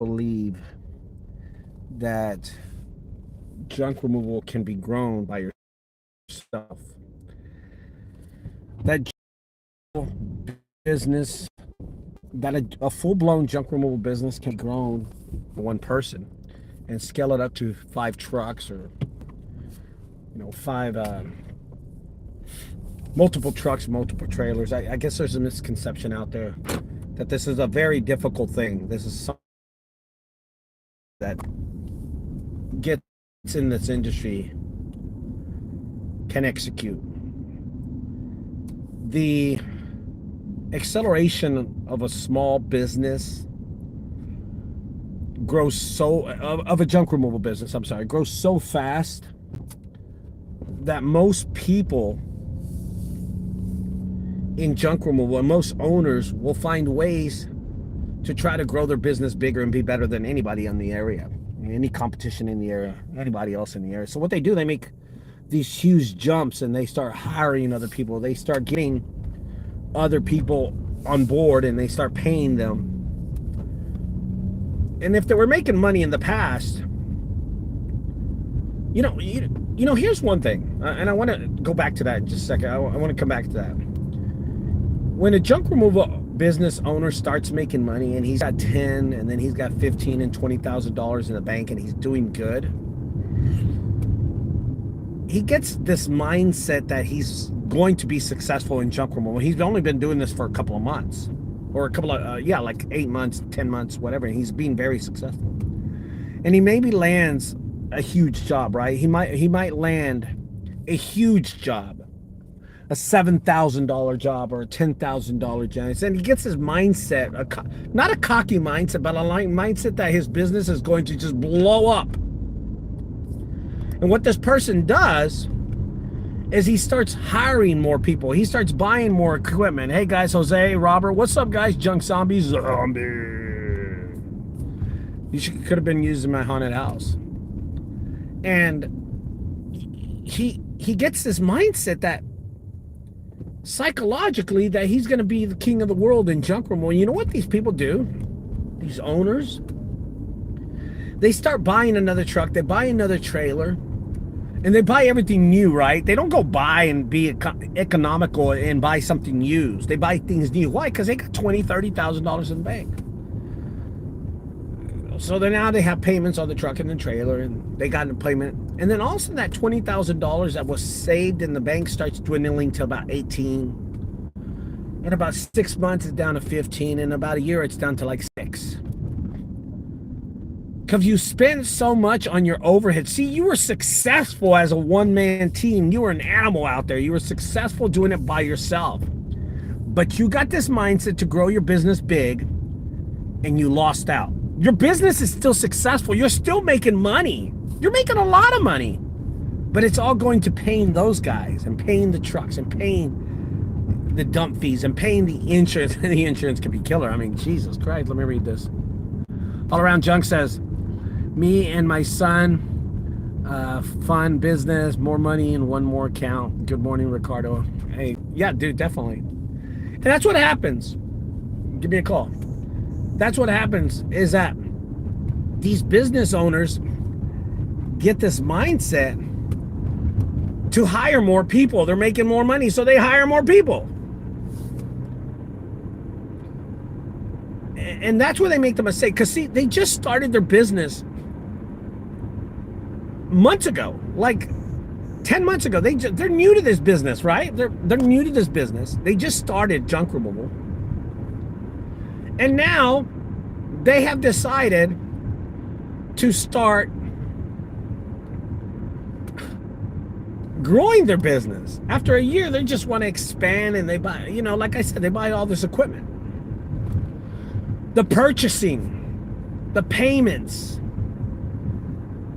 believe that junk removal can be grown by yourself. That business, that a full-blown junk removal business can be grown by one person and scale it up to 5 trucks or five multiple trucks, multiple trailers. I guess there's a misconception out there that this is a very difficult thing. This is something that gets in this industry can execute. The acceleration of a small business of a junk removal business, grows so fast that most people in junk removal and most owners will find ways to try to grow their business bigger and be better than anybody in the area, any competition in the area, anybody else in the area. So what they do, they make these huge jumps and they start hiring other people. They start getting other people on board and they start paying them. And if they were making money in the past, here's one thing, and I want to go back to that in just a second. I want to come back to that. When a junk removal business owner starts making money and he's got 10 and then he's got 15 and $20,000 in the bank and he's doing good, he gets this mindset that he's going to be successful in junk removal. He's only been doing this for a couple of months, or a couple of like 8 months, 10 months, whatever. And he's being very successful, and he maybe lands a huge job, right? He might land a huge job, a $7,000 job or a $10,000 job. And he gets his mindset, not a cocky mindset, but a mindset that his business is going to just blow up. And what this person does is he starts hiring more people. He starts buying more equipment. Hey guys, Jose, Robert, what's up guys? Junk Zombie. Could have been used in my haunted house. And he gets this mindset that psychologically that he's going to be the king of the world in junk removal. You know what these people do? These owners, they start buying another truck, they buy another trailer, and they buy everything new, right? They don't go buy and be economical and buy something used. They buy things new. Why? Because they got $20,000, $30,000 in the bank. So then now they have payments on the truck and the trailer, and they got an payment. And then all of a sudden that $20,000 that was saved in the bank starts dwindling to about 18. In about 6 months, it's down to 15. In about a year, it's down to like 6. Because you spend so much on your overhead. See, you were successful as a one-man team. You were an animal out there. You were successful doing it by yourself. But you got this mindset to grow your business big, and you lost out. Your business is still successful. You're still making money. You're making a lot of money. But it's all going to paying those guys and paying the trucks and paying the dump fees and paying the insurance. The insurance can be killer. I mean, Jesus Christ. Let me read this. All Around Junk says, me and my son, fun business, more money in one more account. Good morning, Ricardo. Hey, yeah, dude, definitely. And that's what happens. Give me a call. That's what happens is that these business owners get this mindset to hire more people. They're making more money, so they hire more people. And that's where they make the mistake. Because, see, they just started their business months ago, like 10 months ago. They're new to this business, right? They're new to this business. They just started junk removal. And now they have decided to start growing their business. After a year, they just want to expand, and they buy, like I said, they buy all this equipment. The purchasing, the payments,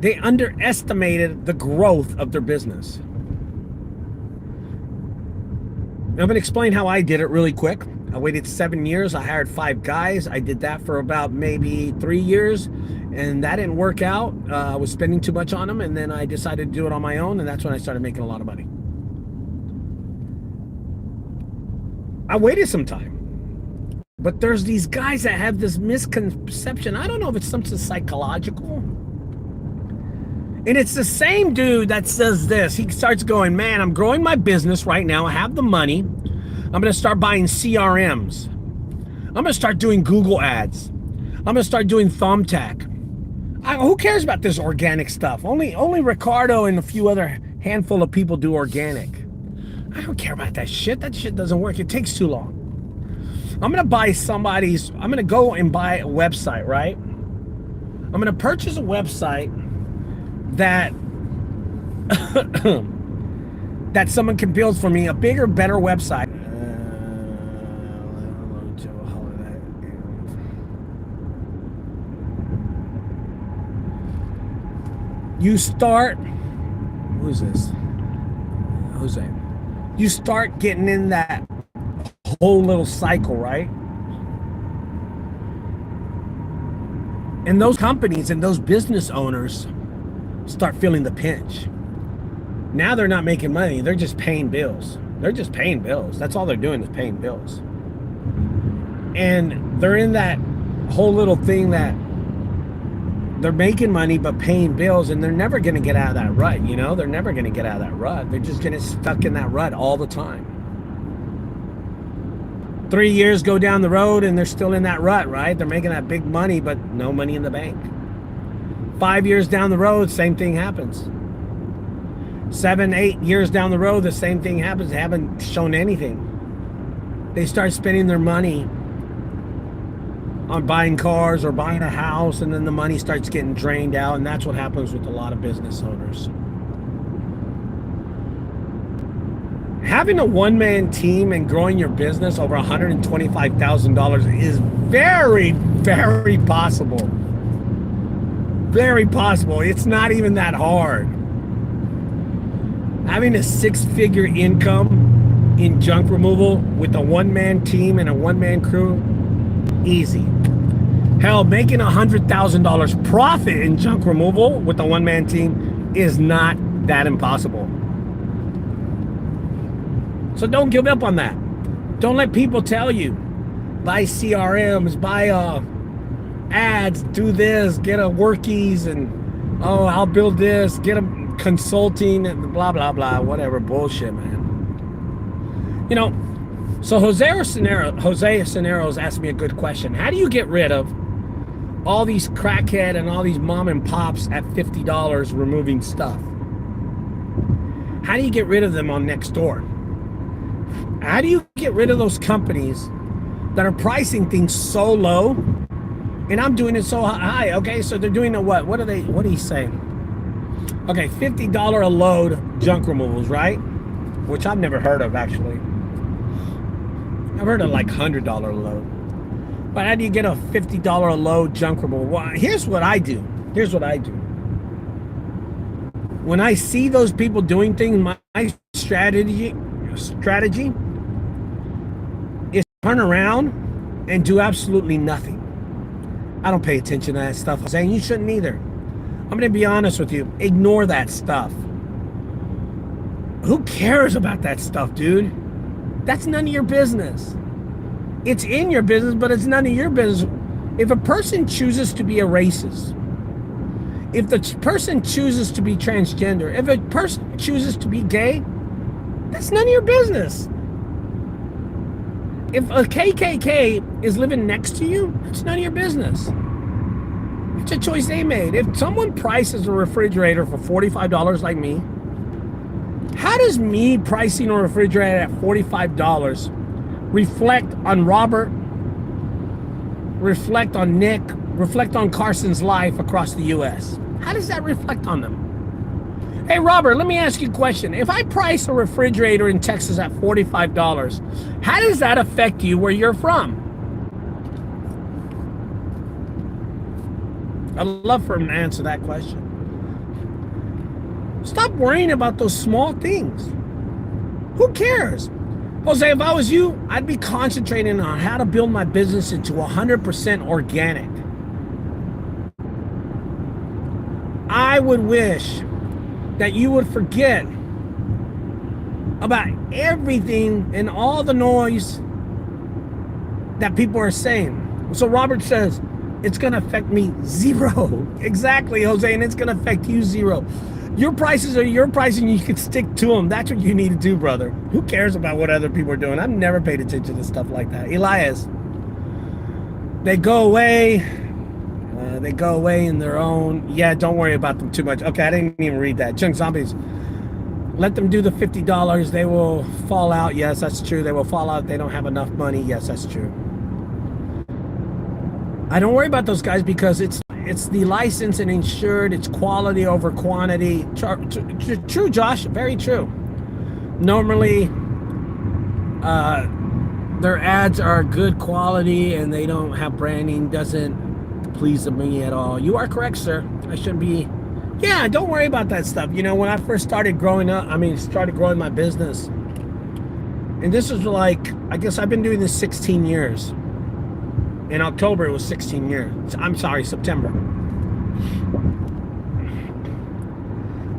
they underestimated the growth of their business. Now, I'm going to explain how I did it really quick. I waited 7 years. I hired 5 guys. I did that for about maybe 3 years, and that didn't work out. I was spending too much on them, and then I decided to do it on my own, and that's when I started making a lot of money. I waited some time. But there's these guys that have this misconception. I don't know if it's something psychological. And it's the same dude that says this. He starts going, man, I'm growing my business right now. I have the money. I'm going to start buying CRMs. I'm going to start doing Google ads. I'm going to start doing Thumbtack. Who cares about this organic stuff? Only Ricardo and a few other handful of people do organic. I don't care about that shit. That shit doesn't work. It takes too long. I'm going to go and buy a website, right? I'm going to purchase a website that that someone can build for me, a bigger, better website. You start, who's this? Jose. You start getting in that whole little cycle, right? And those companies and those business owners start feeling the pinch. Now they're not making money. They're just paying bills. They're just paying bills. That's all they're doing is paying bills. And they're in that whole little thing that they're making money but paying bills, and they're never going to get out of that rut, you know? They're never going to get out of that rut. They're just getting stuck in that rut all the time. 3 years go down the road and they're still in that rut, right? They're making that big money but no money in the bank. 5 years down the road, same thing happens. 7, 8 years down the road, the same thing happens. They haven't shown anything. They start spending their money on buying cars or buying a house, and then the money starts getting drained out, and that's what happens with a lot of business owners. Having a one-man team and growing your business over $125,000 is very, very possible. Very possible. It's not even that hard. Having a 6-figure income in junk removal with a one-man team and a one-man crew, easy. Hell, making $100,000 profit in junk removal with a one-man team is not that impossible. So don't give up on that. Don't let people tell you, buy CRMs, buy ads, do this, get a workies, and oh, I'll build this, get a consulting, and blah, blah, blah, whatever bullshit, man. You know, so Jose Cineros asked me a good question. How do you get rid of all these crackhead and all these mom and pops at $50 removing stuff? How do you get rid of them on Nextdoor? How do you get rid of those companies that are pricing things so low and I'm doing it so high? Okay, so they're doing a what? What do you say? Okay, $50 a load junk removals, right? Which I've never heard of, actually. I've heard of like $100 a load. But how do you get a $50 a load junk removal? Well, here's what I do. Here's what I do. When I see those people doing things, my strategy is turn around and do absolutely nothing. I don't pay attention to that stuff. I'm saying you shouldn't either. I'm going to be honest with you. Ignore that stuff. Who cares about that stuff, dude? That's none of your business. It's in your business, but it's none of your business. If a person chooses to be a racist, if the person chooses to be transgender, if a person chooses to be gay, that's none of your business. If a KKK is living next to you, it's none of your business. It's a choice they made. If someone prices a refrigerator for $45 like me, how does me pricing a refrigerator at $45 reflect on Robert, reflect on Nick, reflect on Carson's life across the U.S.? How does that reflect on them? Hey, Robert, let me ask you a question. If I price a refrigerator in Texas at $45, how does that affect you where you're from? I'd love for him to answer that question. Stop worrying about those small things. Who cares? Jose, if I was you, I'd be concentrating on how to build my business into 100% organic. I would wish that you would forget about everything and all the noise that people are saying. So Robert says, it's going to affect me zero. Exactly, Jose, and it's going to affect you zero. Your prices are your prices, and you can stick to them. That's what you need to do, brother. Who cares about what other people are doing? I've never paid attention to stuff like that. Elias, they go away. They go away in their own. Yeah, don't worry about them too much. Okay, I didn't even read that. Junk Zombies, let them do the $50. They will fall out. Yes, that's true. They will fall out if they don't have enough money. Yes, that's true. I don't worry about those guys because it's the license and insured. It's quality over quantity. True, Josh. Very true. Normally, their ads are good quality and they don't have branding. Doesn't please me at all. You are correct, sir. I shouldn't be. Yeah, don't worry about that stuff. You know, when I first started growing up, started growing my business, and this was like, I guess I've been doing this 16 years. In October, it was 16 years. I'm sorry, September.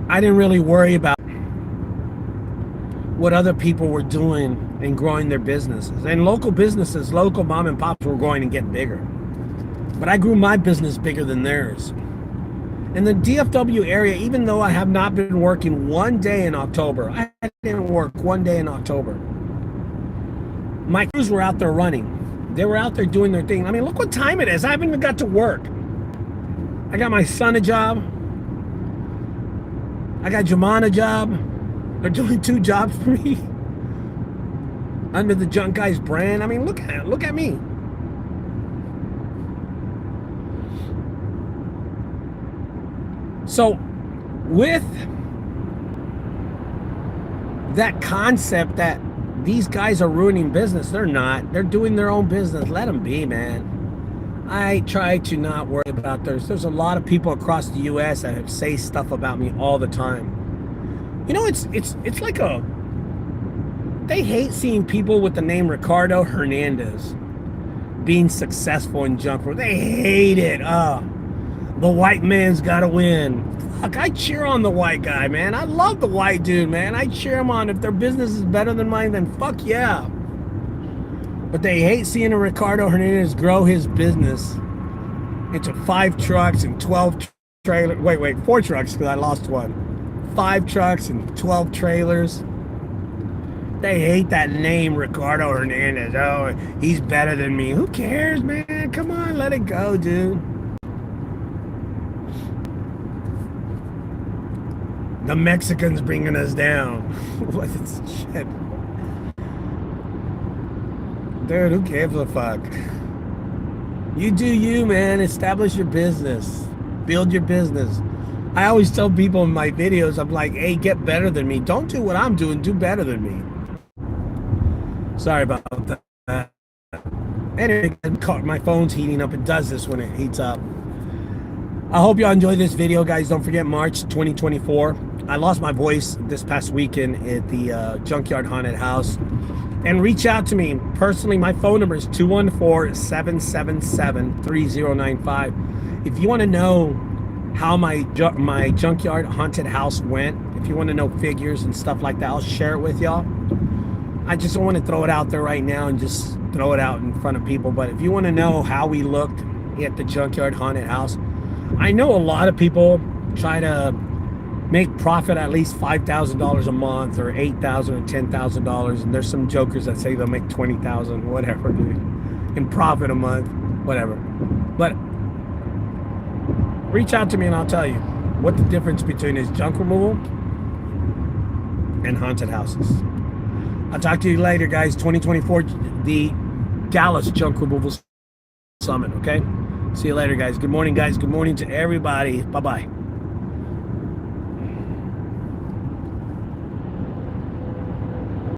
I didn't really worry about what other people were doing and growing their businesses. And local businesses, local mom and pops were growing and getting bigger. But I grew my business bigger than theirs. In the DFW area, even though I have not been working one day in October, I didn't work one day in October. My crews were out there running. They were out there doing their thing. I mean, look what time it is. I haven't even got to work. I got my son a job. I got Jaman a job. They're doing 2 jobs for me under the Junk Guys brand. I mean, look at me. So, with that concept that these guys are ruining business, they're not. They're doing their own business. Let them be, man. I try to not worry about theirs. There's a lot of people across the U.S. that say stuff about me all the time. You know, it's like they hate seeing people with the name Ricardo Hernandez being successful in junk world. They hate it. The white man's got to win. Fuck, I cheer on the white guy, man. I love the white dude, man. I cheer him on. If their business is better than mine, then fuck yeah. But they hate seeing a Ricardo Hernandez grow his business into 5 trucks and 12 trailers. Wait, 4 trucks because I lost one. 5 trucks and 12 trailers. They hate that name, Ricardo Hernandez. Oh, he's better than me. Who cares, man? Come on, let it go, dude. The Mexicans bringing us down. What shit? Dude, who gives a fuck? You do you, man. Establish your business. Build your business. I always tell people in my videos, I'm like, hey, get better than me. Don't do what I'm doing. Do better than me. Sorry about that. Anyway, my phone's heating up. It does this when it heats up. I hope y'all enjoyed this video, guys. Don't forget March 2024. I lost my voice this past weekend at the Junkyard Haunted House. And reach out to me personally. My phone number is 214-777-3095. If you want to know how my Junkyard Haunted House went, if you want to know figures and stuff like that, I'll share it with y'all. I just don't want to throw it out there right now and just throw it out in front of people. But if you want to know how we looked at the Junkyard Haunted House, I know a lot of people try to make profit at least $5,000 a month or $8,000 or $10,000, and there's some jokers that say they'll make $20,000, whatever, dude, in profit a month, whatever. But reach out to me and I'll tell you what the difference between is junk removal and haunted houses. I'll talk to you later, guys. 2024, the Dallas Junk Removal Summit. Okay. See you later, guys. Good morning, guys. Good morning to everybody. Bye-bye.